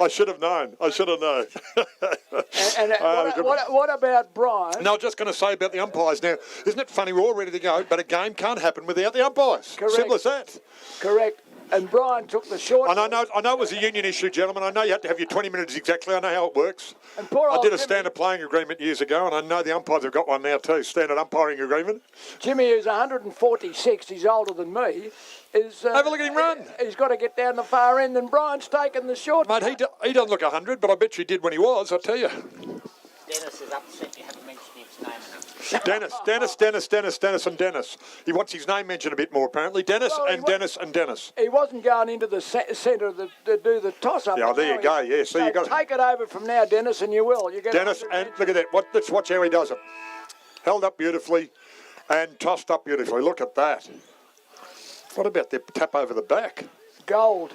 I should have known. I should have known. What about Brian? No, I was just going to say about the umpires now. Isn't it funny? We're all ready to go, but a game can't happen without the umpires. Correct. Simple as that. Correct. And Brian took the short. I know it was a union issue, gentlemen. I know you have to have your 20 minutes exactly. I know how it works. And poor I old did a Jimmy, standard playing agreement years ago, and I know the umpires have got one now too, standard umpiring agreement. Jimmy, who's 146, he's older than me, is... Have a look at him run. He's got to get down the far end, and Brian's taken the short. Mate, he doesn't look 100, but I bet you did when he was, I tell you. Dennis is upset you haven't mentioned his name enough. Dennis and Dennis. He wants his name mentioned a bit more, apparently. Dennis. He wasn't going into the centre to do the toss-up. Yeah, there you go, yeah. So you got take it over from now, Dennis, and you will. You get Dennis, and look at that. Let's watch how he does it. Held up beautifully and tossed up beautifully. Look at that. What about the tap over the back? Gold.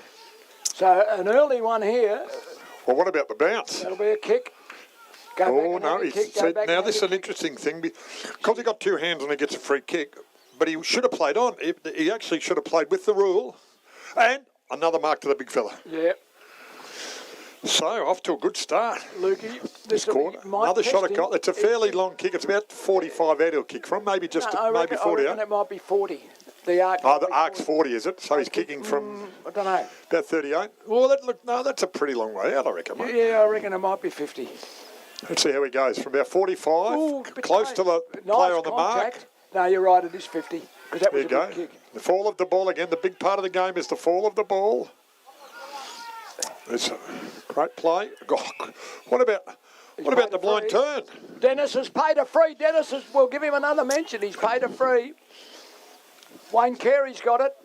So an early one here. Well, what about the bounce? That'll be a kick. Now this is an interesting thing because he got two hands and he gets a free kick, but he should have played on. He actually should have played with the rule, and another mark to the big fella. Yeah. So off to a good start. Lukey, this quarter, another shot at goal. It's a fairly long kick. It's about 45 out he'll kick from, maybe maybe 40 I reckon it might be 40. The arc. The arc's 40, is it? So he's kicking from. I don't know. About 38. Well, that's a pretty long way out, I reckon. Mate. Yeah, I reckon it might be 50. Let's see how he goes. From about 45, close to the player on the mark. No, you're right, it is 50. Because that was a good kick. The fall of the ball again. The big part of the game is the fall of the ball. It's a great play. What about the blind turn? Dennis has paid a free. We'll give him another mention. He's paid a free. Wayne Carey's got it.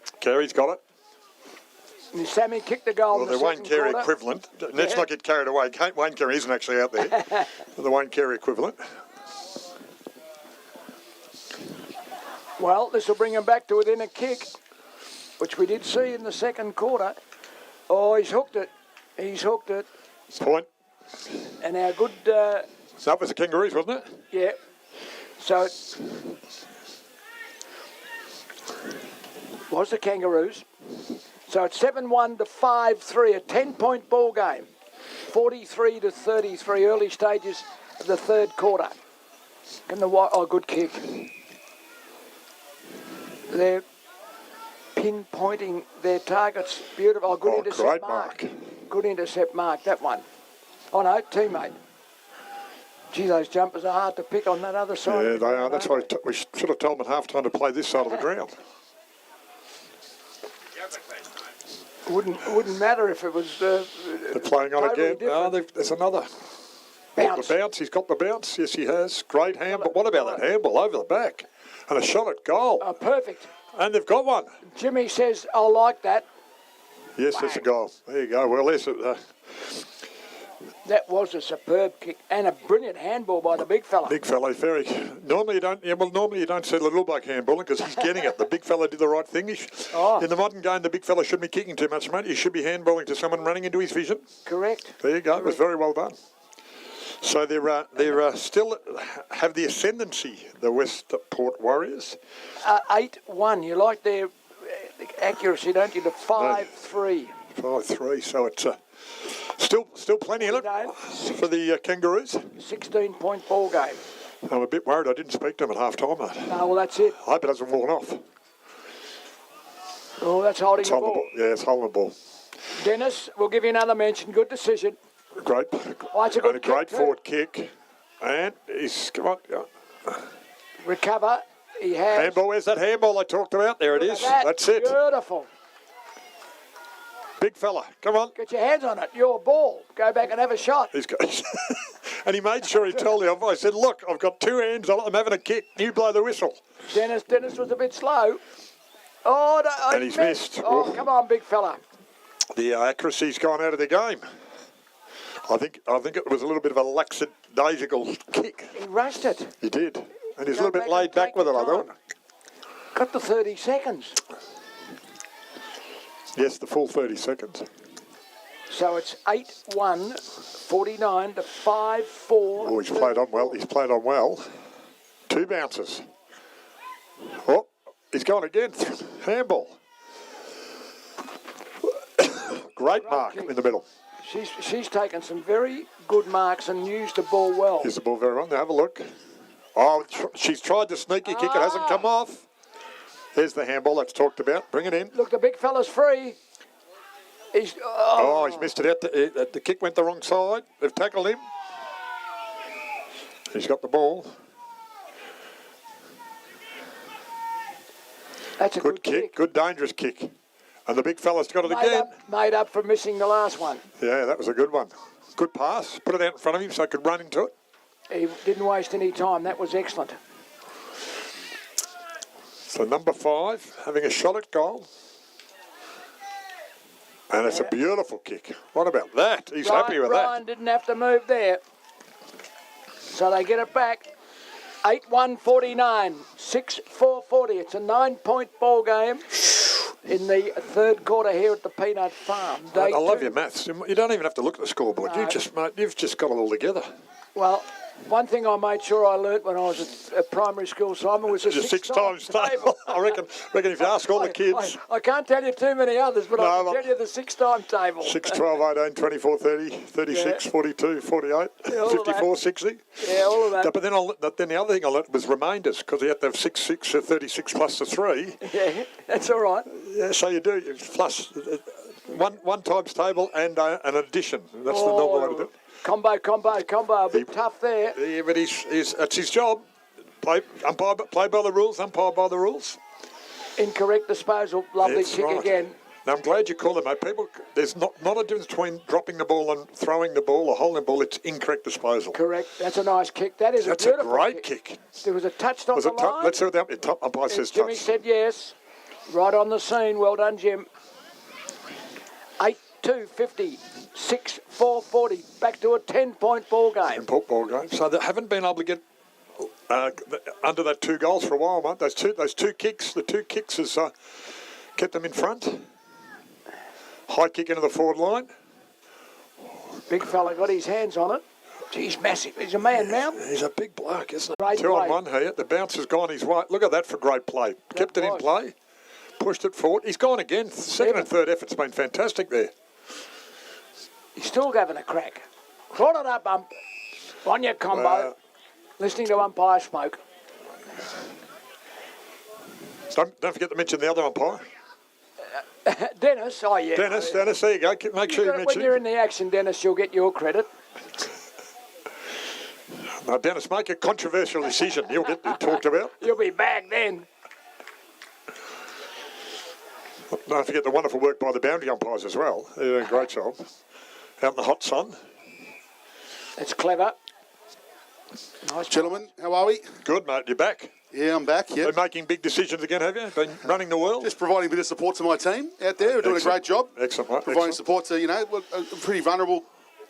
And Sammy kicked the goal in the Wayne Carey quarter. equivalent. Let's not get carried away. Wayne Carey isn't actually out there. The Wayne Carey equivalent. Well, this will bring him back to within a kick, which we did see in the second quarter. Oh, he's hooked it. Point. And our good... that was the Kangaroos, wasn't it? Yeah. So it was the Kangaroos. So it's 7-1 to 5-3, a 10-point ball game. 43 to 33, early stages of the third quarter. Good kick. They're pinpointing their targets. Beautiful. Good intercept mark. Good intercept mark, that one. Oh no, teammate. Gee, those jumpers are hard to pick on that other side. Yeah, they are. That's why we should have told them at half-time to play this side of the ground. Wouldn't matter if it was. They're playing on totally again. There's another bounce. The bounce. He's got the bounce. Yes, he has. Great handball. What about that handball over the back and a shot at goal? Oh, perfect. And they've got one. Jimmy says, "I like that." Yes, that's a goal. There you go. Well, that was a superb kick and a brilliant handball by the big fella. Big fella, very. Normally you don't see the little bloke handballing because he's getting it. The big fella did the right thing. In the modern game, the big fella shouldn't be kicking too much, mate. He should be handballing to someone running into his vision. Correct. There you go. It was very well done. So they're still have the ascendancy, the Westernport Warriors. 8-1. You like their accuracy, don't you? The 5-3. 5-3. So it's still plenty in it for the Kangaroos. 16-point ball game. I'm a bit worried I didn't speak to him at half-time, mate. No, well, that's it. I hope it hasn't worn off. Oh, that's holding the ball. Yeah, it's holding the ball. Dennis, we'll give you another mention. Good decision. Great. It's a good kick great forward kick. And he's, come on. Recover. He has. Handball, where's that handball I talked about? There it is. That's it. Beautiful. Big fella, come on. Get your hands on it. Your ball. Go back and have a shot. And he made sure he told the umpire. I said, look, I've got two hands on it. I'm having a kick. You blow the whistle. Dennis was a bit slow. Oh, no, and he's missed. Oh, come on, big fella. The accuracy's gone out of the game. I think it was a little bit of a lackadaisical kick. He rushed it. He did. And he's a little bit laid back with it, I thought. Got the 30 seconds. Yes, the full 30 seconds. So it's 8-1, 49 to 5-4. Oh, he's played on well. He's played on well. Two bounces. Oh, he's gone again. Handball. Great mark in the middle. She's taken some very good marks and used the ball well. Here's the ball very well. Now have a look. Oh, she's tried the sneaky kick. It hasn't come off. There's the handball that's talked about. Bring it in. Look, the big fella's free. He's he's missed it out. The kick went the wrong side. They've tackled him. He's got the ball. That's a good kick. Good dangerous kick. And the big fella's got it again. Made up for missing the last one. Yeah, that was a good one. Good pass. Put it out in front of him so he could run into it. He didn't waste any time. That was excellent. So number 5 having a shot at goal. And it's a beautiful kick. What about that? He's happy with that. Ryan didn't have to move there. So they get it back. 8-1-49, 6-4-40. It's a 9-point ball game in the third quarter here at the Peanut Farm. I love your maths. You don't even have to look at the scoreboard. No. You've just got it all together. Well, one thing I made sure I learnt when I was at primary school, Simon, was the six times table. I reckon if you ask all the kids. I can't tell you too many others, but I can tell you the 6-time table. 6, 12, 18, 24, 30, 36, 42, 48, 54, 60. Yeah, all of that. But then the other thing I learnt was remainders, because you have to have 6, 36 plus the 3. Yeah, that's all right. Yeah, so you do. Plus one times table and an addition. That's the normal way to do it. Combo. A bit tough there. Yeah, but that's his job. Play by the rules, umpire by the rules. Incorrect disposal. Lovely That's kick right. again. Now, I'm glad you called it, mate. People, there's not a difference between dropping the ball and throwing the ball or holding the ball. It's incorrect disposal. Correct. That's a nice kick. That's a beautiful great kick. There was a touch on the line. Let's see what the top umpire says. Jimmy said yes. Right on the scene. Well done, Jim. 8-2-50. 6-4-40. Back to a 10-point ball game. 10-point ball game. So they haven't been able to get under that 2 goals for a while, mate. Those two kicks. The 2 kicks has kept them in front. High kick into the forward line. Big fella got his hands on it. He's massive. He's a man now. He's a big bloke, isn't he? Great 2 on play. 1 here. The bounce has gone his way. Look at that for great play. Kept it in play. Pushed it forward. He's gone again. Second and third effort's been fantastic there. He's still having a crack. Brought it up, on your combo. Listening to umpire smoke. Don't forget to mention the other umpire. Dennis, oh yeah. Dennis, there you go. Make sure you mention when you're in the action, Dennis, you'll get your credit. Now, Dennis, make a controversial decision. You'll get talked about. You'll be back then. Don't forget the wonderful work by the boundary umpires as well. They're doing a great job. Out in the hot sun. It's clever. Nice, gentlemen. How are we? Good, mate. You're back. Yeah, I'm back. Yeah. Been making big decisions again, have you? Been running the world? Just providing a bit of support to my team out there. We're doing a great job. Excellent, mate. Providing support to, pretty vulnerable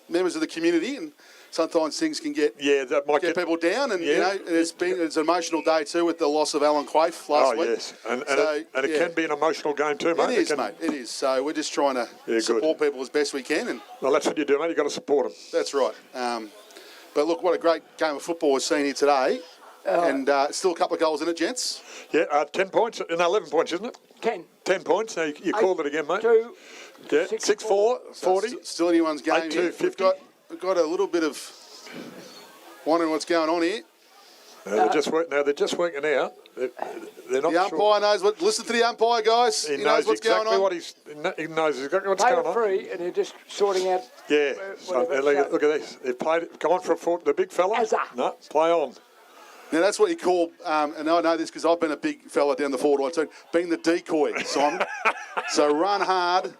members of the community, and sometimes things can get people down. And it's an emotional day too with the loss of Alan Quaife last week. Oh yes, and it can be an emotional game too, mate. It is, mate. It is. So we're just trying to support people as best we can. And well, that's what you do, mate. You've got to support them. That's right. But look, what a great game of football we're seeing here today. And still a couple of goals in it, gents. Yeah, 10 points. No, 11 points, isn't it? 10 points. Now you called it again, mate. 2, yeah, 6-4, 40. So still anyone's game. 8-2-50. We've got a little bit of wondering what's going on here. They're just working out. They're not the umpire knows what. Listen to the umpire, guys. He knows what's exactly going on. He knows exactly what's going on. Free, and they're just sorting out. Yeah. So, look at this. They've played. Come on for the big fella. No, play on. Now that's what you call, and I know this because I've been a big fella down the forward line too, being the decoy, Simon. So run hard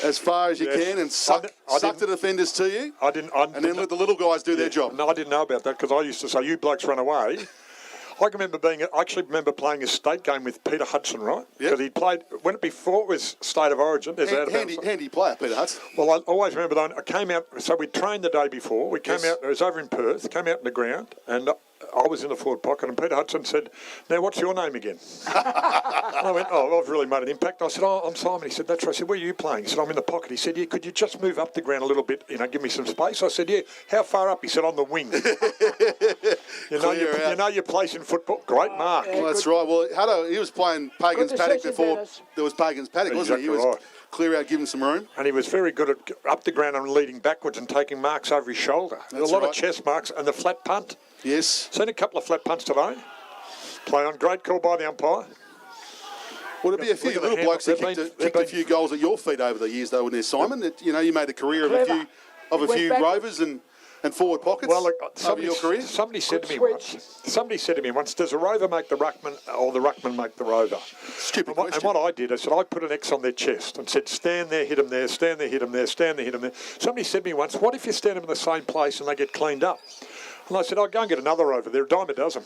as far as you can and suck the defenders to you. And then let the little guys do their job. No, I didn't know about that because I used to say, you blokes run away. I actually remember playing a state game with Peter Hudson, right? Because he played, before it was State of Origin. Handy player, Peter Hudson. Well, I always remember that. I came out, so we trained the day before. We came out, it was over in Perth, came out in the ground, and I was in the forward pocket, and Peter Hudson said, now, what's your name again? I went, oh, I've really made an impact. I said, oh, I'm Simon. He said, that's right. I said, where are you playing? He said, I'm in the pocket. He said, yeah, could you just move up the ground a little bit, give me some space? I said, yeah. How far up? He said, on the wing. you know your place in football. Great mark. Well, that's right. Well, he was playing Pagan's Paddock before there was Pagan's Paddock, wasn't he? He was clear out, giving some room. And he was very good at up the ground and leading backwards and taking marks over his shoulder. There's a lot of chest marks and the flat punt. Yes. Seen a couple of flat punts today. Play on. Great call by the umpire. Well, there'll be a few little blokes that kicked a few goals at your feet over the years, though, wouldn't there, Simon? You made a career of a few rovers and forward pockets over your career. Somebody said to me once, does a rover make the ruckman or the ruckman make the rover? Stupid question. And what I did, I said, I put an X on their chest and said, stand there, hit them there, stand there, hit them there, stand there, hit them there. Somebody said to me once, what if you stand them in the same place and they get cleaned up? And I said, I'll go and get another rover. They're a dime a dozen.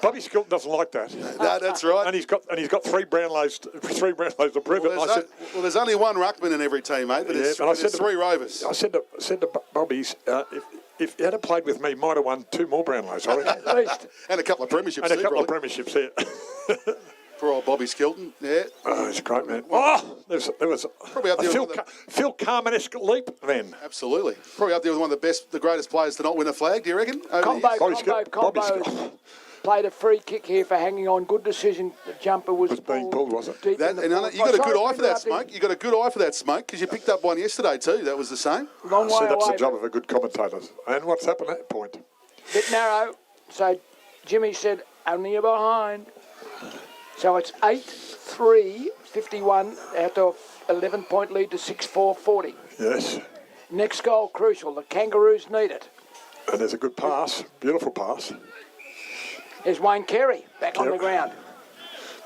Bobby Skilton doesn't like that. No, that's right. And he's got three Brownlows to prove it. Well, there's only one ruckman in every team, mate. But it's three rovers. I said to Bobby's, if he had played with me, he might have won 2 more Brownlows, I reckon. At least. And a couple of premierships. And a couple of premierships here. Poor old Bobby Skilton, yeah. Oh, he's a great man. Oh, there was probably up there Phil Carman-esque leap then. Absolutely. Probably up there with one of the greatest players to not win a flag, do you reckon? Combo. Played a free kick here for hanging on. Good decision. The jumper was being pulled, was it? You got a good eye for that, Smoke. You got a good eye for that, Smoke, because you picked up one yesterday too. That was the same. Long way away. That's the job of a good commentator. And what's happened at that point? Bit narrow. So Jimmy said, only you're behind. So it's 8-3, 51 out of 11-point lead to 6-4, 40. Yes. Next goal crucial. The Kangaroos need it. And there's a good pass. Beautiful pass. There's Wayne Carey back on the ground.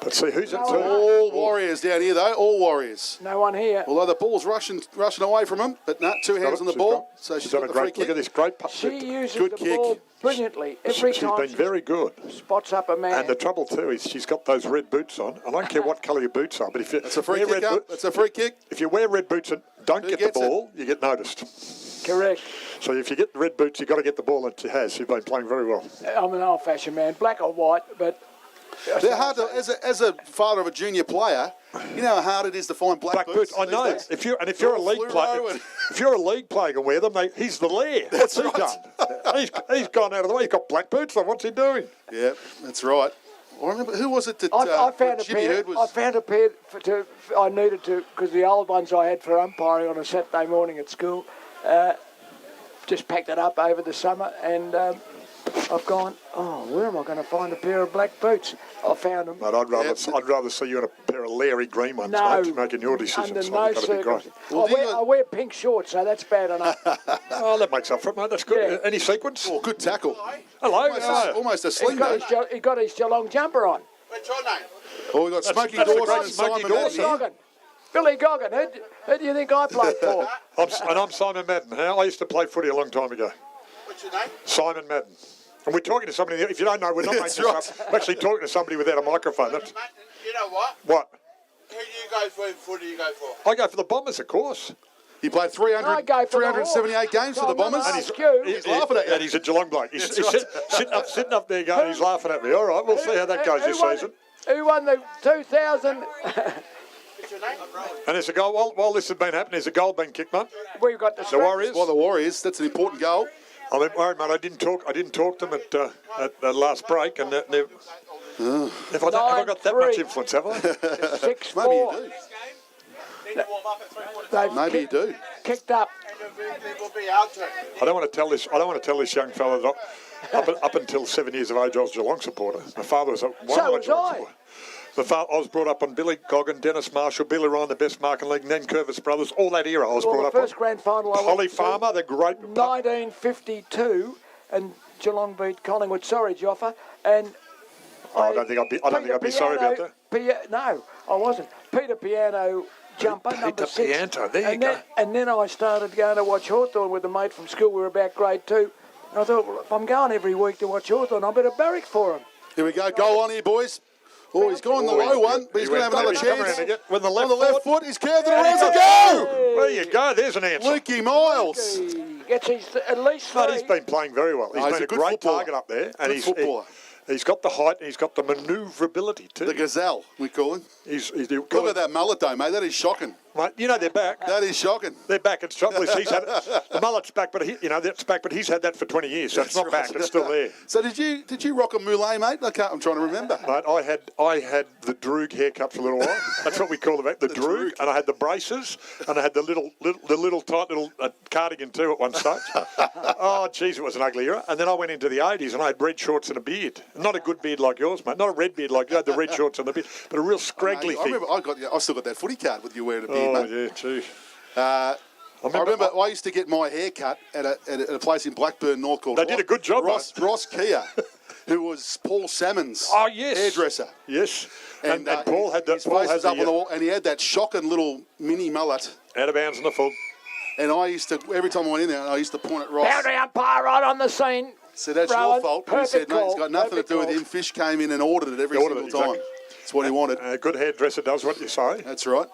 Let's see who's it. All Warriors down here, though. All Warriors. No one here. Although the ball's rushing away from him, but no, 2 hands on the ball. So she's got the free kick. Look at this great pass. She uses the ball brilliantly every time. She's been very good. Spots up a man. And the trouble too is she's got those red boots on. I don't care what colour your boots are, but if you that's a free kick. That's a free kick. If you wear red boots and don't get the ball, you get noticed. Correct. So if you get the red boots, you've got to get the ball, and she has. She's been playing very well. I'm an old-fashioned man, black or white, but they're hard to, as a father of a junior player, you know how hard it is to find black boots. I know. If you're a league player, if you're a league player and wear them, he's the lair. That's What's he done? He's gone out of the way. He's got black boots on. What's he doing? Yeah, that's right. I remember, who was it that I found a Jimmy pair. Heard was... I found a pair I needed to, because the old ones I had for umpiring on a Saturday morning at school, just packed it up over the summer, and I've gone, where am I going to find a pair of black boots? I found them. Mate, I'd rather see you in a pair of Larry green ones, mate, making your decisions. Under no circumstances. I wear pink shorts, so that's bad enough. Oh, that makes up for it, mate. That's good. Yeah. Any sequence? Oh, good tackle. Hello. Almost a sling, he got his Geelong jumper on. What's your name? Oh, we've got Smoky Dawson and Simon Madden. Billy Goggin. Who do you think I played for? I'm Simon Madden. I used to play footy a long time ago. What's your name? Simon Madden. And we're talking to somebody, if you don't know, we're not making this up. We're actually talking to somebody without a microphone. You know what? What? Who do you go for in footy you go for? I go for the Bombers, of course. He played 378 games for the Bombers. And he's laughing at you. And he's a Geelong bloke. He's sitting up there going, he's laughing at me. All right, we'll see how that goes this season. Who won the 2000... What's your name? And there's a goal, while this has been happening, there's a goal being kicked, mate. We've got the Warriors. Well, the Warriors, that's an important goal. I'm worried, mate. I didn't talk to them at the last break, and have I got that much influence, have I? 6-4. Maybe you do. Maybe you do. Kicked up. I don't want to tell this young fella that up until 7 years of age, I was a Geelong supporter. My father was a Geelong supporter. I was brought up on Billy Goggin, Dennis Marshall, Billy Ryan, the best marking league, and then Curvis Brothers. All that era I was brought up on. The first grand final I Holly Farmer, the great... 1952, and Geelong beat Collingwood. Sorry, Joffa. And I don't think I'd be sorry about that. No, I wasn't. Peter Piano jumper, number 6. Piano, there you go. And then I started going to watch Hawthorn with a mate from school. We were about grade 2. And I thought, well, if I'm going every week to watch Hawthorn, I better barrack for him. Here we go. Goal on here, boys. Oh, he's gone the low one, but he's going to have another chance. With the left foot, he's curved it around to go. There you go. There's an answer. Lukey Miles. Gets his at least 3. But he's been playing very well. He's been a great target up there. And he's footballer. He's got the height and he's got the manoeuvrability too. The gazelle, we call him. Look Look at that mullet, though, mate. That is shocking. Mate, you know they're back. That is shocking. They're back. It's shocking. He's had it. The mullet's back, but that's back. But he's had that for 20 years, so it's not back. It's still there. So did you rock a moulet, mate? I'm trying to remember. Mate, I had the droog haircut for a little while. That's what we call the droog. And I had the braces, and I had the little tight little cardigan too at one stage. Oh, geez, it was an ugly era. And then I went into the 80s, and I had red shorts and a beard. Not a good beard like yours, mate. Not a red beard like you had the red shorts and the beard, but a real scraggly thing. I still got that footy card with you wearing a beard, mate. Yeah, gee. I remember I used to get my hair cut at a place in Blackburn North called They did a good job, Ross Kia, who was Paul Salmon's hairdresser. Yes. And Paul had his face was up on the wall, and he had that shocking little mini mullet. Out of bounds in the full. And I used to, every time I went in there, I used to point at Ross. Boundary umpire right on the scene. So that's Rowan, your fault. He said, no, it's got nothing to do with him. Fish came in and ordered it every single time. Exactly. That's what he wanted. A good hairdresser does what you say. That's right.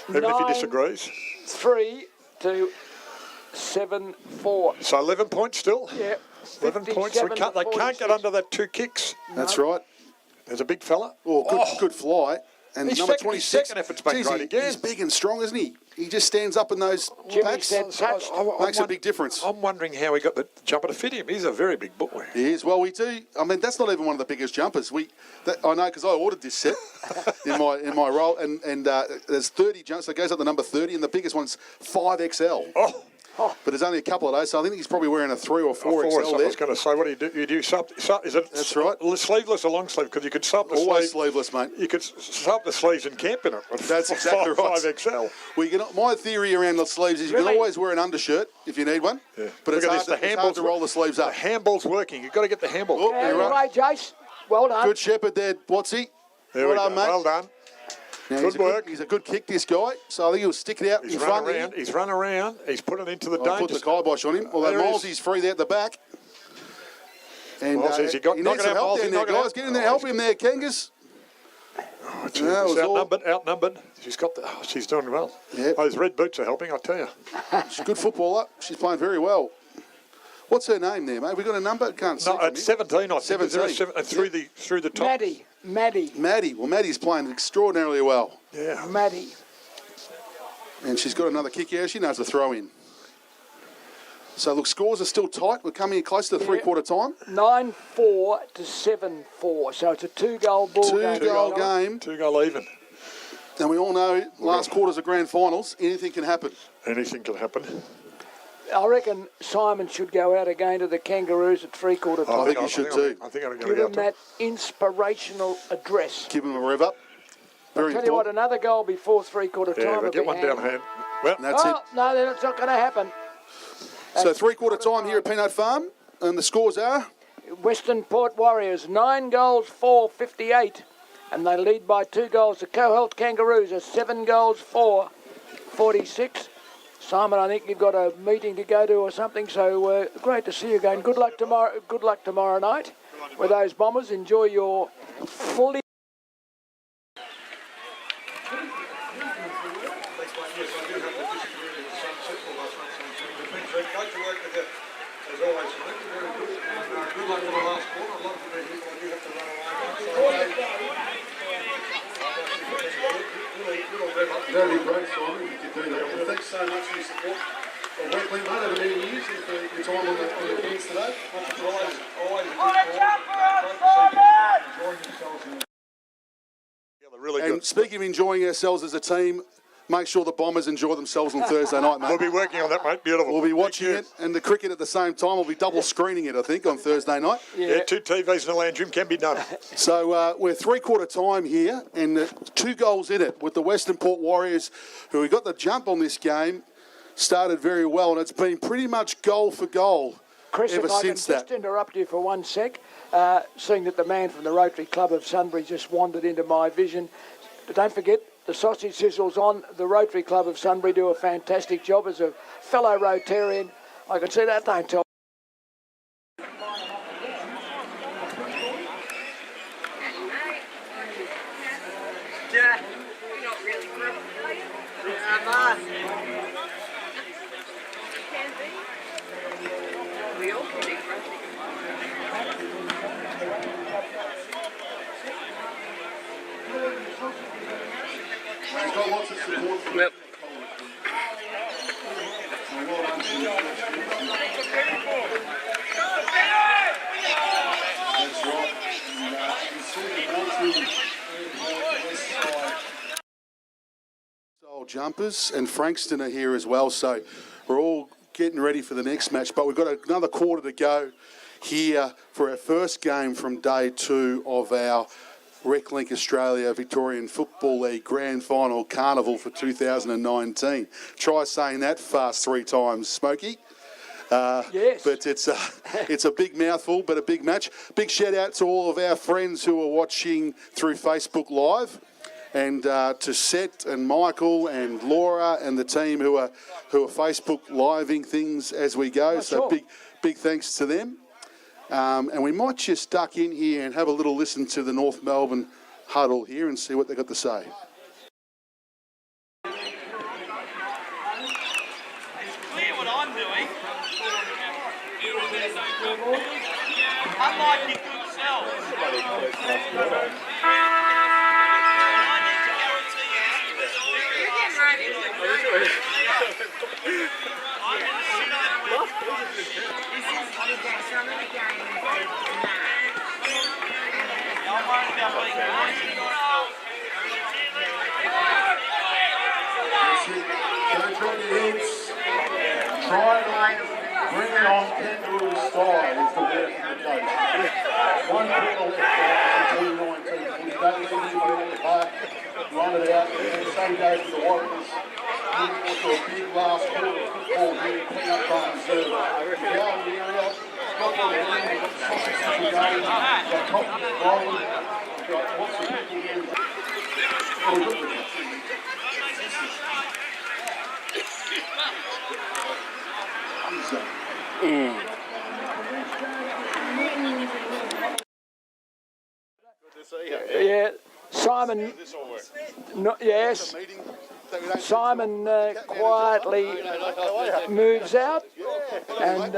Even if he disagrees. 3 to 7-4. So 11 points still? Yeah. 11 points. They can't get under that 2 kicks. That's right. There's a big fella. Good fly. And His number second, 26. his second effort's been great again. He's big and strong, isn't he? He just stands up in those Jimmy packs. said touched. Makes a big difference. I'm wondering how he got the jumper to fit him. He's a very big boy. He is. Well, we do. I mean, that's not even one of the biggest jumpers. I know because I ordered this set in my role, and there's 30 jumps. So it goes up to number 30, and the biggest one's 5XL. But there's only a couple of those, so I think he's probably wearing a 3 or 4 XL there. I was going to say, what do you do? You do sub, is it? That's right. Sleeveless or long sleeve? Because you could sub the Always sleeve. sleeveless, mate. You could sub the sleeves and camp in it. That's exactly right. 5XL. Well, my theory around the sleeves is you can always wear an undershirt if you need one. Yeah. But it's hard to roll the sleeves up. The handball's working. You've got to get the handball. Oh, you're right. Jace. Well done. Good shepherd there, Watsy. There well done, mate. Well done. Now, Good work. He's a good kick, this guy. So I think he'll stick it out in front. He's run around. He's put it into the danger. Put the kibosh on him. Although Miles's free there at the back. And he needs some help down there, guys. Get in there, help him there, Kangas. Oh, geez. Outnumbered. She's doing well. Yep. Those red boots are helping, I tell you. She's a good footballer. She's playing very well. What's her name there, mate? We got a number? Can't see. No, it's 17, I think. 17. Through the top. Maddie. Well, Maddie's playing extraordinarily well. Yeah. Maddie. And she's got another kick here. She knows the throw in. So, look, scores are still tight. We're coming close to the three-quarter time. 9-4 to 7-4. So it's a 2-goal ball game. Two-goal game. 2-goal even. And we all know last quarters of grand finals, anything can happen. Anything can happen. I reckon Simon should go out again to the Kangaroos at three-quarter time. I think he should too. I think I'm going to Give go him that inspirational address. Give him a rev up. I'll tell you what, another goal before three-quarter time. Yeah, get one down hand. Well, that's it. No, that's not going to happen. So three-quarter time here at Peanut Farm, and the scores are? Westernport Warriors, 9 goals, 4-58. And they lead by 2 goals. The CoHealth Kangaroos are 7 goals, 4-46. Simon, I think you've got a meeting to go to or something, so great to see you again. Good luck tomorrow night with those Bombers. Enjoy your fully... That would be great, Simon, if you could do that. Well, thanks so much for your support. Well, Reclink, mate, over many years, and for your time on the fence today. And speaking of enjoying ourselves as a team, make sure the Bombers enjoy themselves on Thursday night, mate. We'll be working on that, mate. Beautiful. We'll be watching it, and the cricket at the same time. We'll be double screening it, I think, on Thursday night. Yeah, 2 TVs in the lounge room can be done. So we're three-quarter time here, and 2 goals in it with the Westernport Warriors, who we got the jump on this game, started very well, and it's been pretty much goal for goal Chris, ever if I can since that. just interrupt you for 1 sec, seeing that the man from the Rotary Club of Sunbury just wandered into my vision. Don't forget, the sausage sizzles on. The Rotary Club of Sunbury do a fantastic job. As a fellow Rotarian, I can see that. Don't tell. Yep. Old jumpers and Frankston are here as well, so we're all getting ready for the next match. But we've got another quarter to go here for our first game from day 2 of our Reclink Australia Victorian Football League Grand Final Carnival for 2019. Try saying that fast 3 times, Smokey. Yes. But it's a big mouthful, but a big match. Big shout out to all of our friends who are watching through Facebook Live, and to Seth and Michael and Laura and the team who are Facebook living things as we go. So big thanks to them. And we might just duck in here and have a little listen to the North Melbourne huddle here and see what they've got to say. What I'm doing, unlike your good self, I need to guarantee you this Don't drop your heads. Try and bring it on Kangaroo style is the word from the coach. 1 quarter left until 19. Don't leave anything on the park. Run it out. And the same goes for the Warriors. Moving on to a big last quarter of football here. Clean up time reserve. Now we are out. Got the lead. Got top rolling. Got lots of people here. Yeah, Simon. No, yes. Simon quietly moves out, and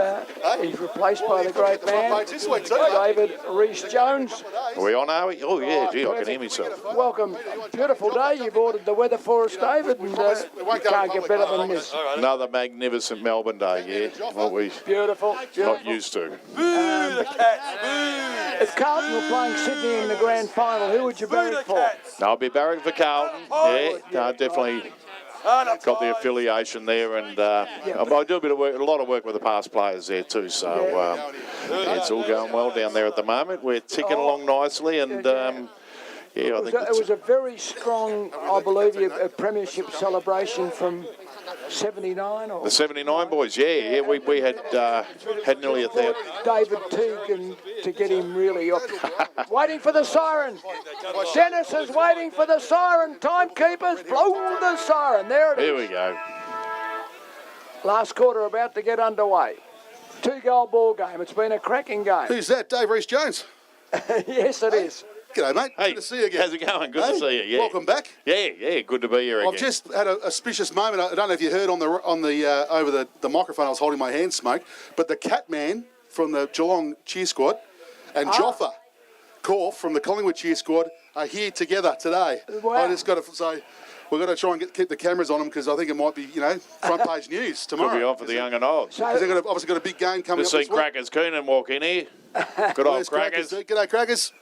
he's replaced by the great man, David Rees-Jones. Are we on, are we? Oh, yeah, gee, I can hear myself. Welcome. Beautiful day. You've ordered the weather for us, David, and you can't get better than this. Another magnificent Melbourne day, yeah. What we Beautiful. not used to. If Carlton were playing Sydney in the grand final, who would you barrack for? No, I'll be barrack for Carlton. Yeah, definitely got the affiliation there, and I do a lot of work with the past players there too, so it's all going well down there at the moment. We're ticking along nicely, and I think it was a very strong, I believe, a premiership celebration from 79 or the 79 boys. Yeah, we had nearly 1,000. David Teague, and to get him really up. Waiting for the siren. Dennis is waiting for the siren. Timekeepers, blow the siren. There it is. Here we go. Last quarter about to get underway. 2-goal ball game. It's been a cracking game. Who's that? Dave Rees-Jones. Yes, it is. G'day, mate. Hey, good to see you again. How's it going? Good to see you. Yeah. Welcome back. Yeah, good to be here again. I've just had a auspicious moment. I don't know if you heard on the over the microphone. I was holding my hand, Smoke, but the Catman from the Geelong cheer squad and Joffa Korf from the Collingwood cheer squad are here together today. Wow. I just got to say, we've got to try and keep the cameras on them because I think it might be, front page news tomorrow. Could be on for the young and old. Because they've obviously got a big game coming Just up seen this week. Crackers Keenan walk in here. Good old Crackers. G'day, Crackers.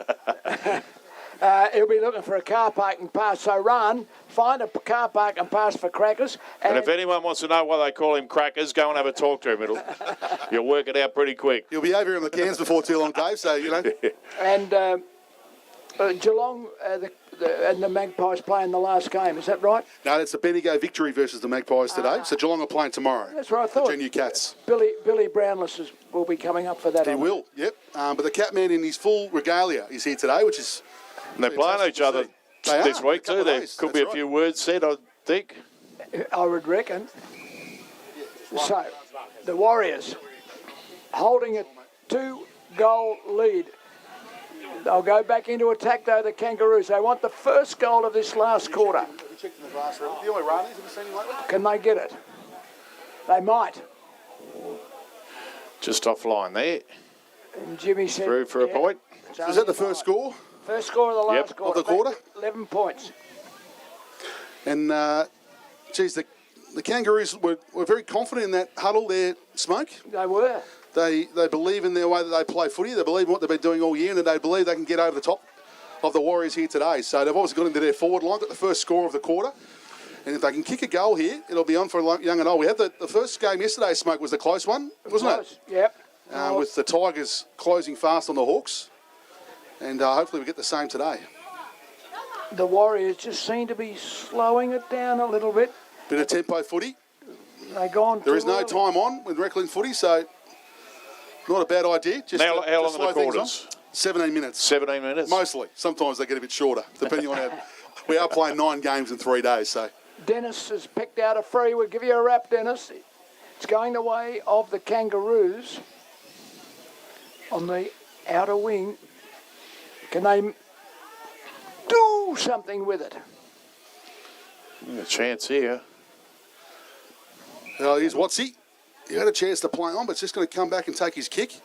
He'll be looking for a car park and pass. So run, find a car park and pass for Crackers. And if anyone wants to know why they call him Crackers, go and have a talk to him. You'll work it out pretty quick. You'll be over here on the cans before too long, Dave, so, And Geelong and the Magpies playing the last game, is that right? No, it's the Bendigo victory versus the Magpies today. So Geelong are playing tomorrow. That's what I thought. The Junior Cats. Billy Brownless will be coming up for that. He will, yep. But the Catman in his full regalia is here today, which is... And they're playing each other this week too. There could be a few words said, I think. I would reckon. So, the Warriors holding a 2-goal lead. They'll go back into attack, though, the Kangaroos. They want the first goal of this last quarter. Can they get it? They might. Just offline there. And Jimmy said... Through for a point. Is that the first score? First score of the last quarter. Of the quarter? 11 points. And, geez, the Kangaroos were very confident in that huddle there, Smoke. They were. They believe in their way that they play footy. They believe in what they've been doing all year, and they believe they can get over the top of the Warriors here today. So they've obviously got into their forward line, got the first score of the quarter. And if they can kick a goal here, it'll be on for young and old. We had the first game yesterday, Smoke, was the close one, wasn't it? Yep. With the Tigers closing fast on the Hawks. And hopefully we get the same today. The Warriors just seem to be slowing it down a little bit. Bit of tempo footy. They've gone. There is no time on with Reclink Footy, so not a bad idea. Just How long are slow the things quarters? on. 17 minutes. 17 minutes? Mostly. Sometimes they get a bit shorter, depending on how... We are playing 9 games in 3 days, so... Dennis has picked out a free. We'll give you a wrap, Dennis. It's going the way of the Kangaroos on the outer wing. Can they do something with it? A chance here. Here's Watsy. He had a chance to play on, but it's just going to come back and take his kick.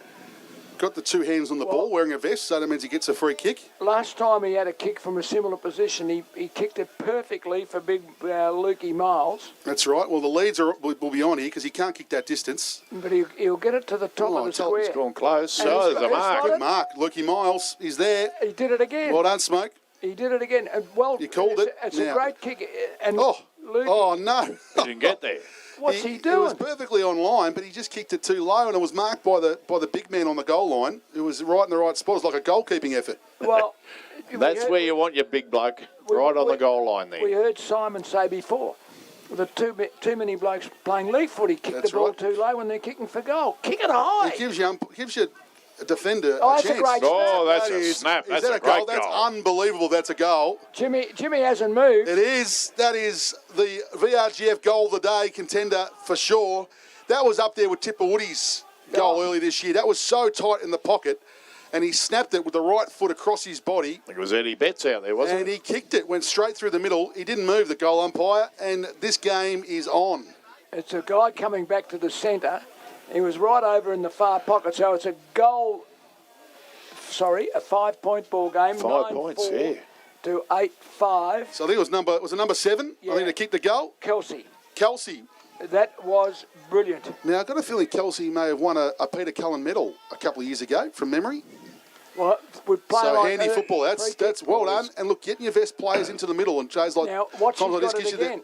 Got the 2 hands on the ball, wearing a vest, so that means he gets a free kick. Last time he had a kick from a similar position, he kicked it perfectly for big Lukey Miles. That's right. Well, the leads will be on here because he can't kick that distance. But he'll get it to the top of the square. It's gone close. And So he's there's a got- mark. he's Good mark. Lukey Miles, he's there. He did it again. Well done, Smoke. He did it again. Well, You called it. It's Now- a great kick. And Oh, Lukey, oh no. He didn't get there. what's he It was doing? perfectly on line, but he just kicked it too low, and it was marked by the big man on the goal line. It was right in the right spot. It was like a goalkeeping effort. Well, That's where you want your big bloke, right on the goal line We there. heard Simon say before, the too many blokes playing league footy kick That's the ball right. too low when they're kicking for goal. Kick it high. It gives you a defender Oh, a that's a chance. great Oh, that's That a is- snap. is That's that a great That's goal. unbelievable. That's a goal. Jimmy hasn't moved. It is. That is the VRGF goal of the day contender for sure. That was up there with Tipper Woody's goal early this year. That was so tight in the pocket, and he snapped it with the right foot across his body, I think it was Eddie Betts out there, wasn't and it? he kicked it, went straight through the middle. He didn't move, the goal umpire, and this game is on. It's a guy coming back to the centre. He was right over in the far pocket, so it's a goal. Sorry, a 5-point ball game. 5 points, 9-4 yeah. to 8-5. So I think it was a number 7. Yeah. I think to kick the goal. Kelsey. Kelsey. That was brilliant. Now, I've got a feeling Kelsey may have won a Peter Cullen medal a couple of years ago, from memory. Well, we play So like handy a football. free That's kick. well done. And look, getting your best players into the middle, and Jay's like, Now, watch, times he's like got this it gives again.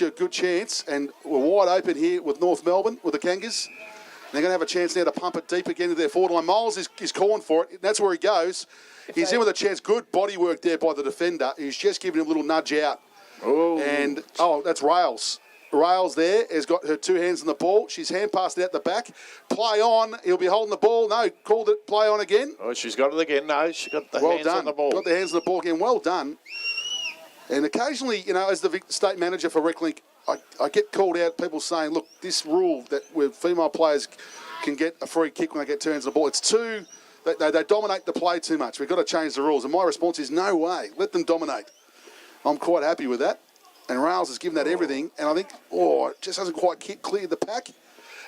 you a good chance. And we're wide open here with North Melbourne, with the Kangas. They're going to have a chance now to pump it deep again to their forward line. Miles is calling for it. That's where he goes. He's in with a chance. Good body work there by the defender. He's just giving him a little nudge out. Oh. And, that's Rails. Rails there has got her 2 hands on the ball. She's hand passed it out the back. Play on. He'll be holding the ball. No, called it play on again. Oh, she's got it again. No, she got the Well hands done. on the ball. Got the hands on the ball again. Well done. And occasionally, as the state manager for Reclink, I get called out, people saying, look, this rule that where female players can get a free kick when they get turns on the ball, it's too, they dominate the play too much. We've got to change the rules. And my response is, no way. Let them dominate. I'm quite happy with that. And Rails has given that everything. And I think, it just hasn't quite cleared the pack.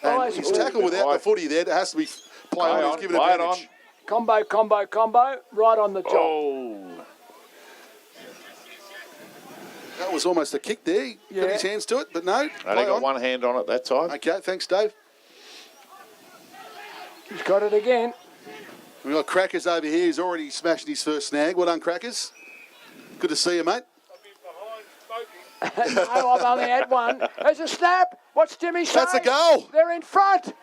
And his tackle without the footy there, there has to be play on. He's given Play it advantage. Combo, right on the job. Oh. That was almost a kick there. He got his hands to it, but no. Only Play got on. one hand on it that time. Okay, thanks, Dave. He's got it again. We've got Crackers over here. He's already smashed his first snag. Well done, Crackers. Good to see you, mate. No, I've only had one. There's a snap. What's Jimmy saying? That's a goal. They're in front.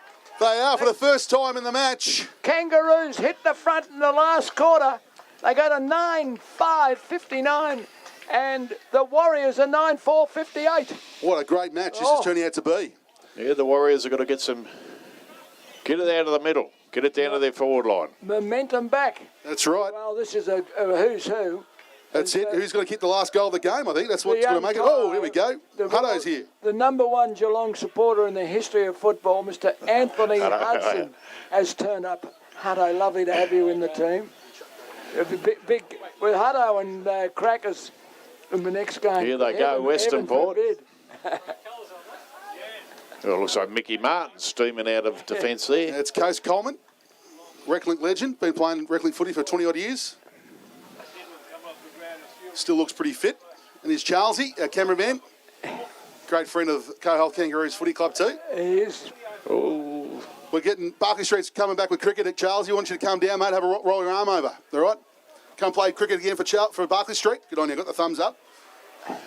They are for the first time in the match. Kangaroos hit the front in the last quarter. They go to 9-5-59. And the Warriors are 9-4-58. What a great match this is turning out to be. Yeah, the Warriors have got to get it out of the middle. Get it down to their forward line. Momentum back. That's right. Well, this is a who's who. That's it. Who's going to kick the last goal of the game? I think that's what's going to make it. Oh, here we go. Hutto's here. The number one Geelong supporter in the history of football, Mr. Anthony Hudson, has turned up. Hutto, lovely to have you in the team. Big with Hutto and Crackers in the next game. Here they go, Heaven Westernport. forbid. Well, it looks like Mickey Martin steaming out of defence there. It's Case Coleman, Reclink legend. Been playing Reclink footy for 20-odd years. Still looks pretty fit. and here's Charlesy, our cameraman. Great friend of CoHealth Kangaroos Footy Club too. He is. Oh, We're getting Barclay Street's coming back with cricket at Charlesy. I want you to come down, mate. Have a roll your arm over. All right? Come play cricket again for Barclay Street. Good on you. Got the thumbs up.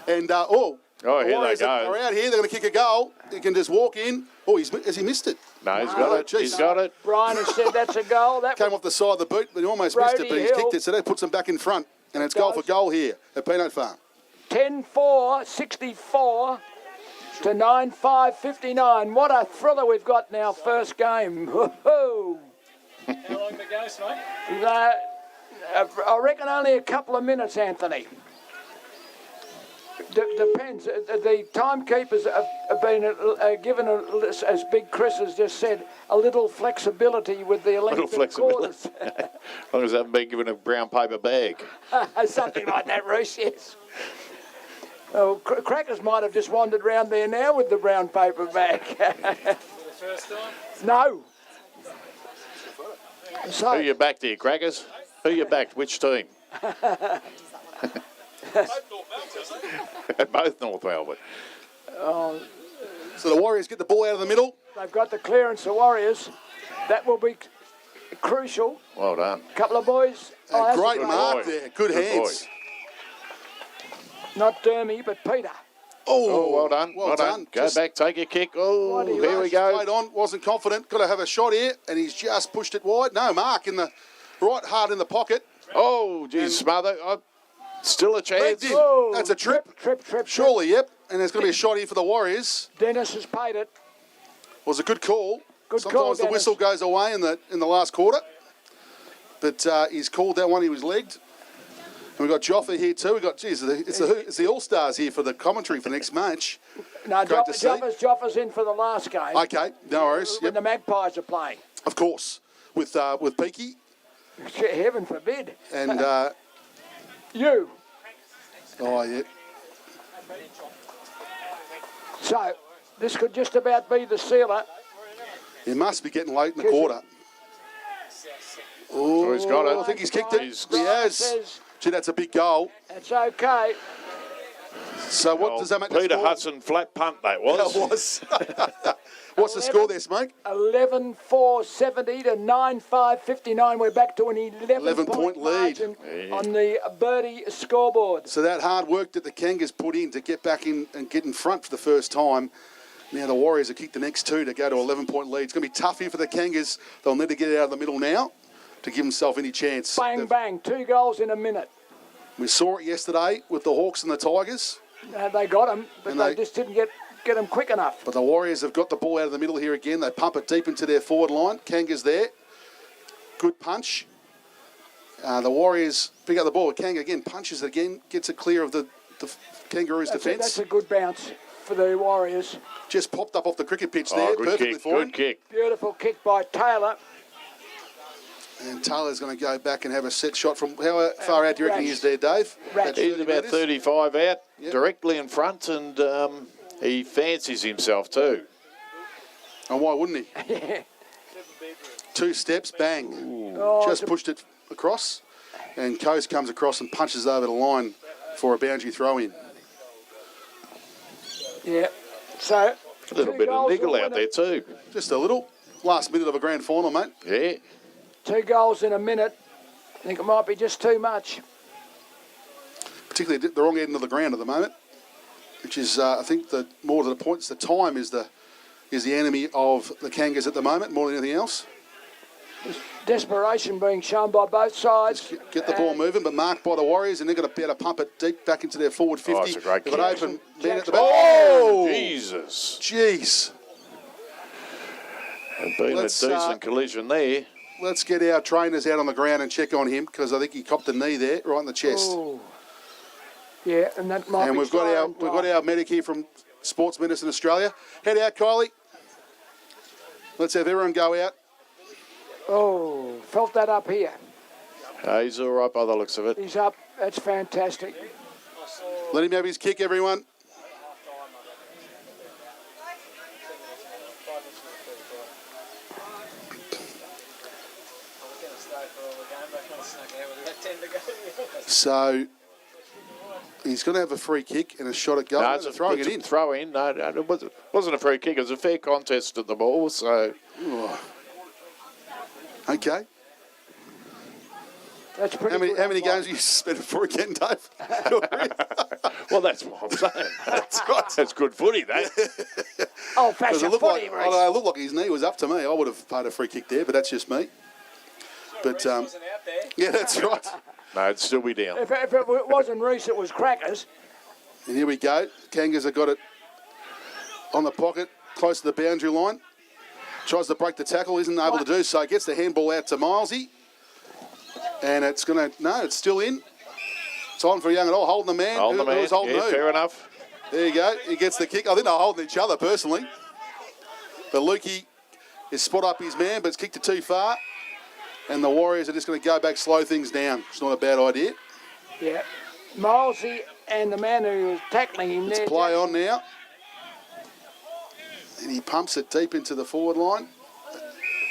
And the here they Warriors go. are out here. They're going to kick a goal. You can just walk in. Oh, has he missed it? No, he's got it. geez. He's got it. Brian has said that's a goal. That Came was off the side of the boot, but he almost missed it. Brody But he's Hill. kicked it, so that puts them back in front. And it's goal for goal here at Peanut Farm. 10-4, 64 to 9-5, 59. What a thriller we've got in our first game. Woo-hoo. How long to go, mate? I reckon only a couple of minutes, Anthony. Depends. The timekeepers have been given, as Big Chris has just said, a little flexibility with the length Little of quarters. flexibility. As long as they haven't been given a brown paper bag. Something like that, Reece, yes. Oh, Crackers might have just wandered round there now with the brown paper bag. For the first time? No. Who So, you backed here, Crackers? Who you backed? Which team? Both North Melbourne. So the Warriors get the ball out of the middle. they've got the clearance, the Warriors. That will be crucial. Well done. Couple of boys. Oh, that's a Great great- mark boy. there. Good Good hands. Not Dermy, but Peter. Oh, well done. Well done. Go Just back, take a kick. Oh, What do you here we go. played on, wasn't confident. Got to have a shot here, and he's just pushed it wide. No, Mark in the right hard in the pocket. Oh, geez, smother. Still a chance. Legged in. Whoa. That's a trip. Trip. Surely, yep. And there's going to be a shot here for the Warriors. Dennis has paid it. Was a good call. Good Sometimes call, the Dennis. whistle goes away in the last quarter, but he's called that one. He was legged. And we've got Joffa here too. We've got, it's the All-Stars here for the commentary for the next match. No, Great to see. Joffa's in for the last game. Okay, no worries. When Yep, the Magpies are playing. of course. With Peaky Heaven forbid. and You. oh yeah. So, this could just about be the sealer. It must be getting late in the quarter. Oh, he's got it. I think he's kicked it. He's- He has. Says Gee, that's a big goal. it's okay. So what does that make the Peter score? Hudson flat punt that was. That was. What's the score there, Smoke? 11-4, 70 to 9-5, 59. We're back to an 11-point lead. margin on the birdie scoreboard. So that hard work that the Kangas put in to get back in and get in front for the first time. Now the Warriors have kicked the next two to go to 11-point lead. It's going to be tough here for the Kangas. They'll need to get it out of the middle now to give themselves any chance. Bang, bang. 2 goals in a minute. We saw it yesterday with the Hawks and the Tigers, They got them, but And they they- just didn't get them quick enough. but the Warriors have got the ball out of the middle here again. They pump it deep into their forward line. Kangas there. Good punch. The Warriors pick up the ball. Kanga again punches it again, gets it clear of the Kangaroos' That's defence. a good bounce for the Warriors. Just popped up off the cricket pitch Oh, there, good perfectly kick. for him. Good kick. Beautiful kick by Taylor. And Taylor's going to go back and have a set shot from how far out do you reckon he is there, Dave? Rats. He's about 35 out, Yep. directly in front, and he fancies himself too. And why wouldn't he? 2 steps, bang. Oh, Just pushed it across. And Coase comes across and punches over the line for a boundary throw in. yeah. So, A little 2 bit of goals niggle will out win there it. too. Just a little. Last minute of a grand final, mate. Yeah. 2 goals in a minute. I think it might be just too much. Particularly the wrong end of the ground at the moment, which is, I think, the more to the points, the time is the enemy of the Kangas at the moment, more than anything else. Desperation being shown by both sides. Get the ball moving, but marked by the Warriors, and they're going to be able to pump it deep back into their forward 50. Oh, it's a great They've got kick. open man at the back. Oh, Jesus. Jeez. There's been a Let's, decent collision there. Let's get our trainers out on the ground and check on him, because I think he copped a knee there, right in the chest. Oh. Yeah, and that might And be we've got slow our medic here from Sports Medicine Australia. Head out, Kylie. Let's have everyone go out. Oh, felt that up here. He's all right by the looks of it. He's up. That's fantastic. Let him have his kick, everyone. So He's going to have a free kick and a shot at goal. No, They're throwing it in. Throw in. No, it wasn't a free kick. It was a fair contest at the ball. So, Okay. That's pretty How good many umpire. games have you suspended for again, Dave? well, that's what I'm saying. That's right. That's good footy, that. Because Old-fashioned it looked footy, like, it looked like his knee was up to me. I would have paid a free kick there, but that's just me. But Wasn't out there. yeah, that's right. No, it'd still be down. If it wasn't Reese, it was Crackers. And here we go. Kangas have got it on the pocket, close to the boundary line. Tries to break the tackle, isn't able to do so. Gets the handball out to Milesy. And it's going to, no, it's still in. It's on for Young and all. Holding the man. Holding the man. Who's holding Yeah, who? fair enough. There you go. He gets the kick. I think they're holding each other personally. But Lukey is spot up his man, but it's kicked it too far. And the Warriors are just going to go back, slow things down. It's not a bad idea. Yeah. Milesy and the man who was tackling him there. It's play on now. And he pumps it deep into the forward line.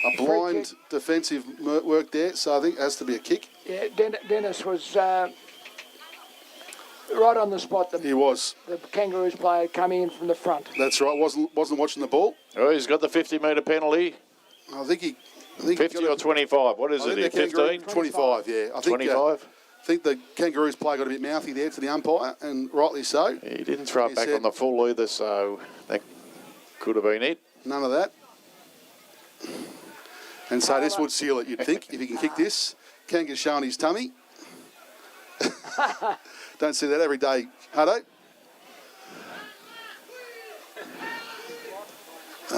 A blind defensive work there, so I think it has to be a kick. Yeah, Dennis was right on the spot. He was. The Kangaroos player coming in from the front. That's right. Wasn't watching the ball. Oh, he's got the 50-metre penalty. I think he 50 or 25? What is it here? 15? 25, yeah. I think 25? I think the Kangaroos player got a bit mouthy there to the umpire, and rightly so. He didn't throw He it back said- on the full either, so that could have been it. None of that. And so this would seal it, you'd think, if he can kick this. Kanga's showing his tummy. Don't see that every day, Hutto.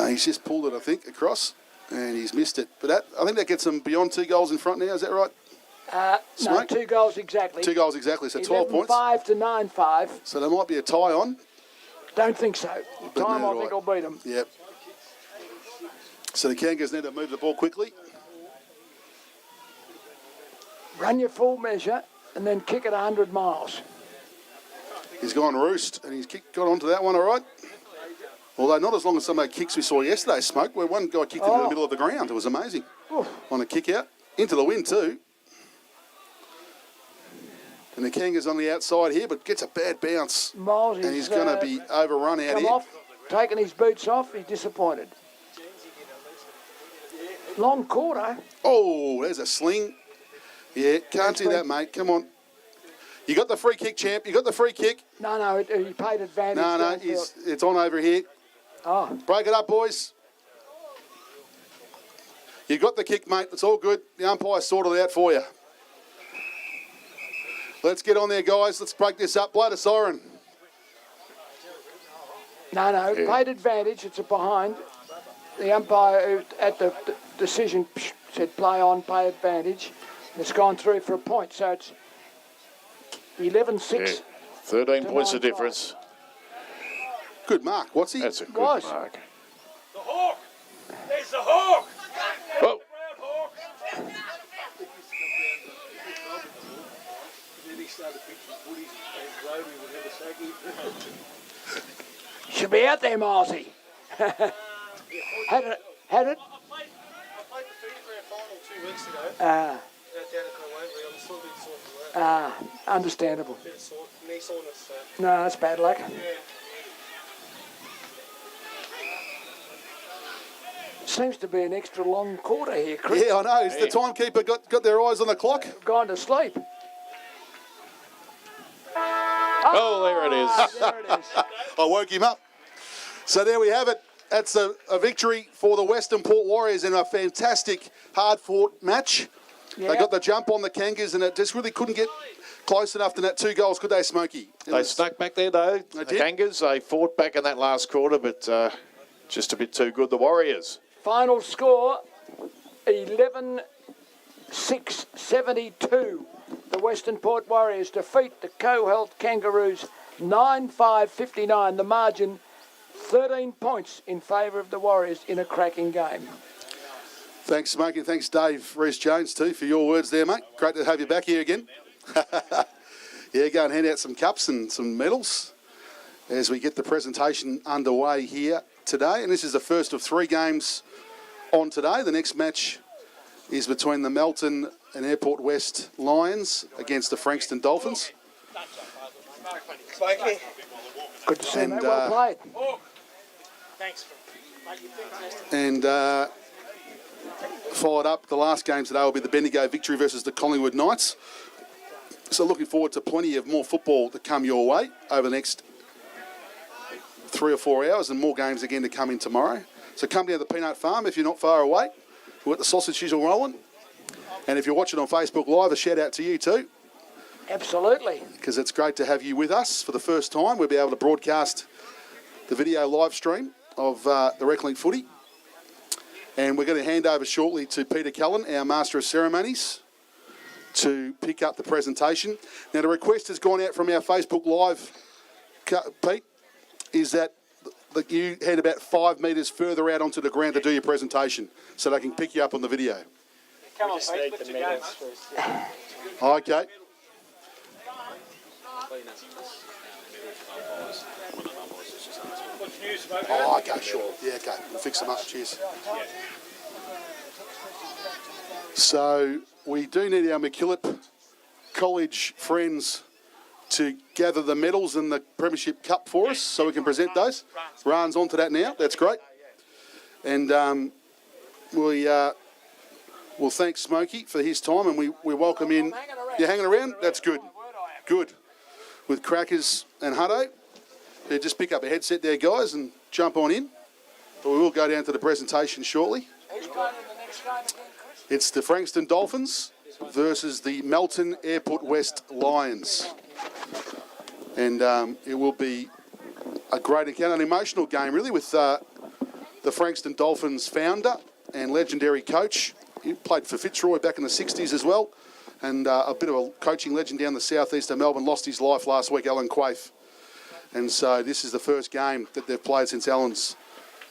He's just pulled it, I think, across, and he's missed it. But that, I think that gets them beyond 2 goals in front now, is that right? No, Smoke? 2 goals exactly. 2 goals exactly, so 12 points. 5 to 9-5. So there might be a tie on. Don't think so. But Time, no, I think, right. will beat them. Yep. So the Kangas need to move the ball quickly. Run your full measure and then kick it 100 miles. He's gone roost, and he's got onto that one all right. Although not as long as some of the kicks we saw yesterday, Smoke, where one guy kicked into the middle of the ground. It was amazing. On a kick out. Into the wind too. And the Kanga's on the outside here, but gets a bad bounce. Miles And is, he's going to be overrun out come here. off, taking his boots off. He's disappointed. Long quarter. Oh, there's a sling. Yeah, can't do that, mate. Come on. You got the free kick, champ. You got the free kick. No, he paid advantage. No, downfield. it's on over here. Oh, Break it up, boys. You got the kick, mate. It's all good. The umpire sorted it out for you. Let's get on there, guys. Let's break this up. Blow the siren. no, paid advantage. It's a behind. The umpire at the decision said play on, pay advantage. It's gone through for a point, so it's 11-6. Yeah. 13 points of 9-5. difference. Good mark. What's he? That's a good Was. mark. The Hawk! There's the Hawk! Oh, Brown Hawk! Then he started pitching footies and Rotary would have a saggy. Should be out there, Milesy. Had it. I played the Footy Grand Final 2 weeks ago. Down at Colombia. I'm still a bit sore for that. Understandable. Bit of sore, knee soreness. So. No, that's bad luck. Yeah. Seems to be an extra long quarter here, Chris. Yeah, I know. Is the timekeeper got their eyes on the clock? Gone to sleep. oh, there it is. There it is. I woke him up. So there we have it. That's a victory for the Westernport Warriors in a fantastic, hard-fought match. Yeah. They got the jump on the Kangas, and it just really couldn't get close enough to that 2 goals, could they, Smokey? They snuck back there, though. The did. Kangas, they fought back in that last quarter, but just a bit too good, the Warriors. Final score, 11-6-72. The Westernport Warriors defeat the CoHealth Kangaroos 9-5-59. The margin, 13 points in favour of the Warriors in a cracking game. Thanks, Smokey. Thanks, Dave Rees-Jones, too, for your words there, mate. Great to have you back here again. Yeah, go and hand out some cups and some medals as we get the presentation underway here today. And this is the first of 3 games on today. The next match is between the Melton and Airport West Lions against the Frankston Dolphins. Smokey. Good to see you, And, mate. Well played. Thanks. And followed up, the last game today will be the Bendigo victory versus the Collingwood Knights. So looking forward to plenty of more football to come your way over the next 3 or 4 hours, and more games again to come in tomorrow. So come down to the Peanut Farm if you're not far away. We've got the sausage sizzle rolling. And if you're watching on Facebook Live, a shout out to you too, Absolutely. because it's great to have you with us for the first time. We'll be able to broadcast the video live stream of the Reclink Footy. And we're going to hand over shortly to Peter Cullen, our Master of Ceremonies, to pick up the presentation. Now, the request has gone out from our Facebook Live, Pete, is that you head about 5 metres further out onto the ground to do your presentation so they can pick you up on the video. Come on, Pete, put your games first. Okay. What's new, Smokey? Oh, okay, sure. Yeah, okay. We'll fix them up. Cheers. So we do need our MacKillop College friends to gather the medals and the Premiership Cup for us so we can present those. Ran's on to that now. That's great. And we'll thank Smokey for his time, and we welcome in. You're hanging around? That's good. Good. With Crackers and Hutto. Yeah, just pick up a headset there, guys, and jump on in. But we will go down to the presentation shortly. It's the Frankston Dolphins versus the Melton Airport West Lions. And it will be a great encounter, an emotional game, really, with the Frankston Dolphins founder and legendary coach. He played for Fitzroy back in the 60s as well. And a bit of a coaching legend down the southeast of Melbourne, lost his life last week, Alan Quaife. And so this is the first game that they've played since Alan's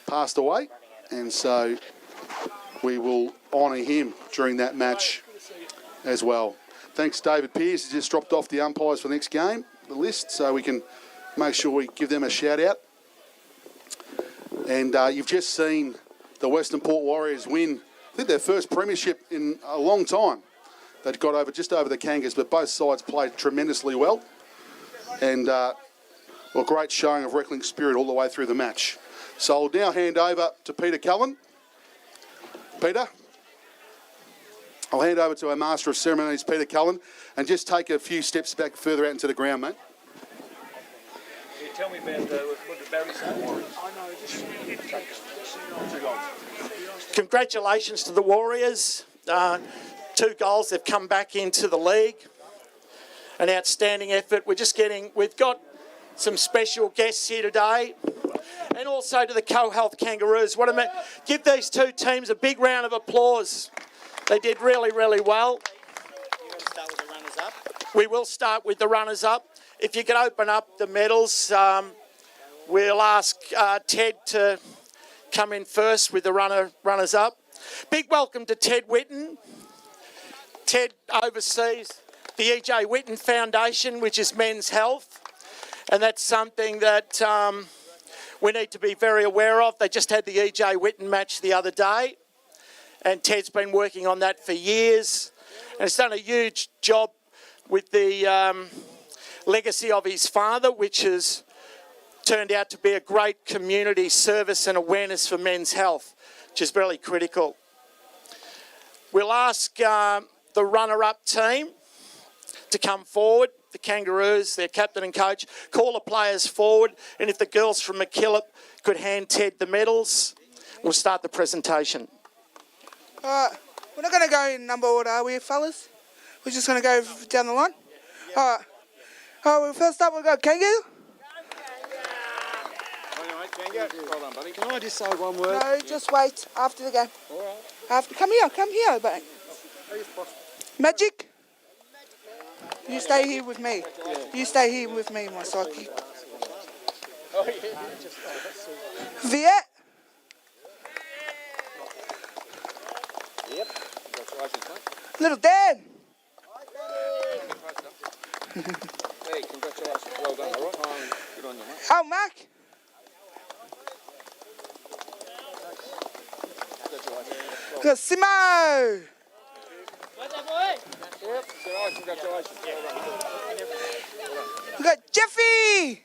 passed away. And so we will honour him during that match as well. Thanks, David Pearce. He just dropped off the umpires for the next game, the list, so we can make sure we give them a shout out. And you've just seen the Westernport Warriors win, I think, their first premiership in a long time. They'd got just over the Kangas, but both sides played tremendously well. And well, great showing of Reclink spirit all the way through the match. So I'll now hand over to Peter Cullen. Peter, I'll hand over to our Master of Ceremonies, Peter Cullen, and just take a few steps back further out into the ground, mate. Can you tell me about what the Barry said? Congratulations to the Warriors. 2 goals, they've come back into the league. An outstanding effort. We've got some special guests here today. And also to the CoHealth Kangaroos. Give these 2 teams a big round of applause. They did really, really well. You want to start with the runners-up? We will start with the runners-up. If you could open up the medals, we'll ask Ted to come in first with the runners-up. Big welcome to Ted Whitten. Ted oversees the E.J. Whitten Foundation, which is men's health. And that's something that we need to be very aware of. They just had the E.J. Whitten match the other day. And Ted's been working on that for years. And he's done a huge job with the legacy of his father, which has turned out to be a great community service and awareness for men's health, which is really critical. We'll ask the runner-up team to come forward, the Kangaroos, their captain and coach, call the players forward, and if the girls from MacKillop could hand Ted the medals, we'll start the presentation. We're not going to go in number order, are we, fellas? We're just going to go down the line? All right. Well, first up, we've got Kangaroo. Well done, buddy. Can I just say one word? No, just wait after the game. All right. Come here, buddy. Magic. You stay here with me. You stay here with me, my psyche. Viet. Yep. Congratulations, mate. Little Dan. Hey, congratulations. Well done, all right? Good on you, mate. Oh, Mac. Congratulations. Got Simo. Yep. Congratulations. Well done. We got Jeffy.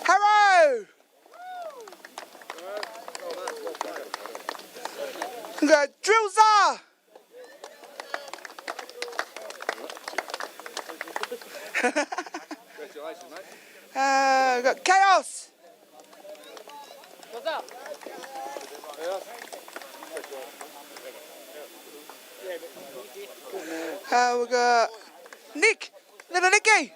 Harrow. We got Drillza. We got Chaos. What's up? We got Nick, little Nicky.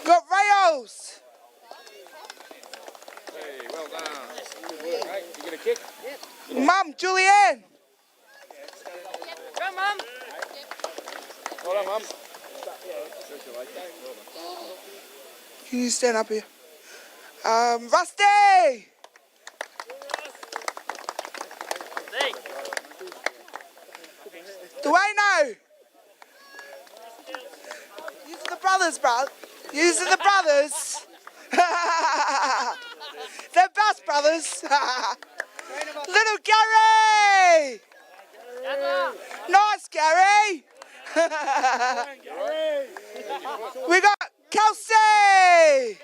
Got Rayos. Hey, well done. Hey, you gonna kick? Mum, Julianne. Go, Mum. Well done, Mum. Can you stand up here? Rusty. Duano. These are the brothers, bro. These are the brothers. They're best brothers. Little Gary. Nice, Gary. We got Kelsey.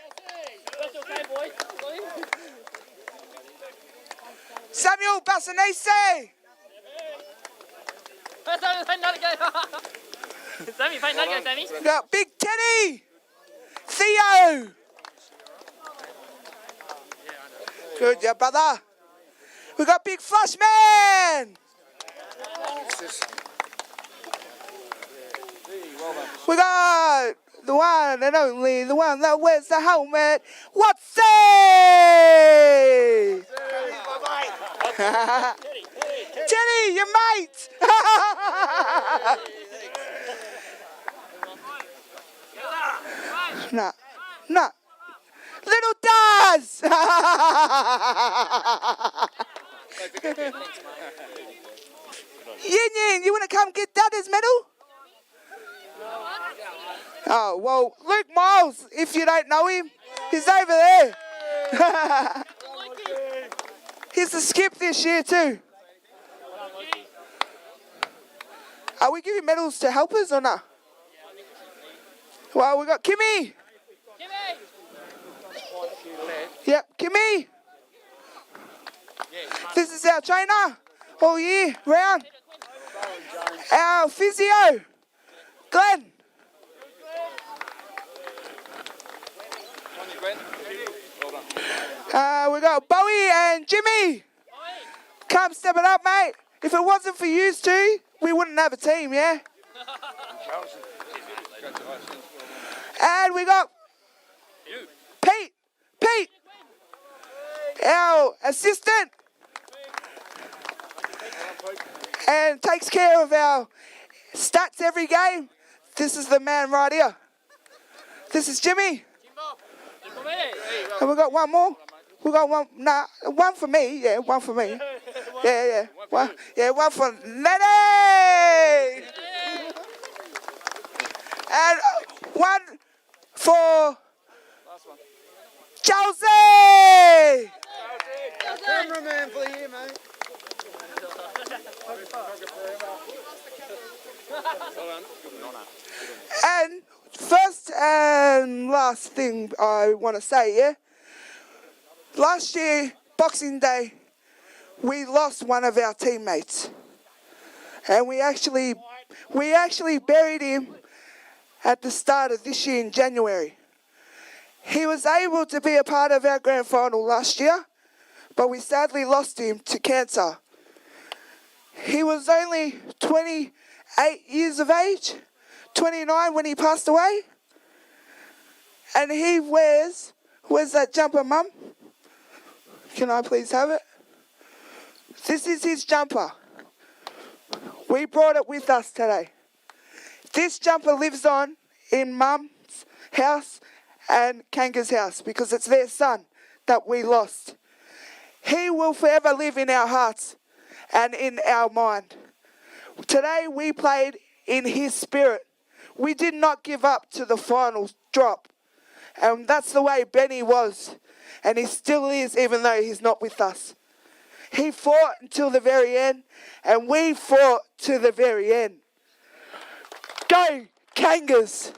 Samuel Bassanese. Sammy, find that guy, Sammy. We got Big Teddy. Theo. Good job, brother. We got Big Flush Man. We got the one and only, the one that wears the helmet. What's it? Teddy, your mate. Nah, nah. Little Daz. Yin Yin, you want to come get Daddy's medal? Oh, well, Luke Miles, if you don't know him, he's over there. He's the skip this year too. Are we giving medals to helpers or not? Well, we got Kimmy. Yep, Kimmy. This is our trainer all year round. Our physio, Glenn. We got Bowie and Jimmy. Come step it up, mate. If it wasn't for you two, we wouldn't have a team, yeah? And we got Pete, our assistant, and takes care of our stats every game. This is the man right here. This is Jimmy. And we got one more. We got one. Nah, one for me. Yeah, one for me. Yeah. One for Nettie. And one for Chelsea. Cameraman for the year, mate. And first and last thing I want to say, yeah? Last year, Boxing Day, we lost one of our teammates. And we actually buried him at the start of this year in January. He was able to be a part of our grand final last year, but we sadly lost him to cancer. He was only 28 years of age, 29 when he passed away. And he wears that jumper, Mum? Can I please have it? This is his jumper. We brought it with us today. This jumper lives on in Mum's house and Kanga's house because it's their son that we lost. He will forever live in our hearts and in our mind. Today we played in his spirit. We did not give up to the final drop. And that's the way Benny was. And he still is, even though he's not with us. He fought until the very end, and we fought to the very end. Go, Kangas!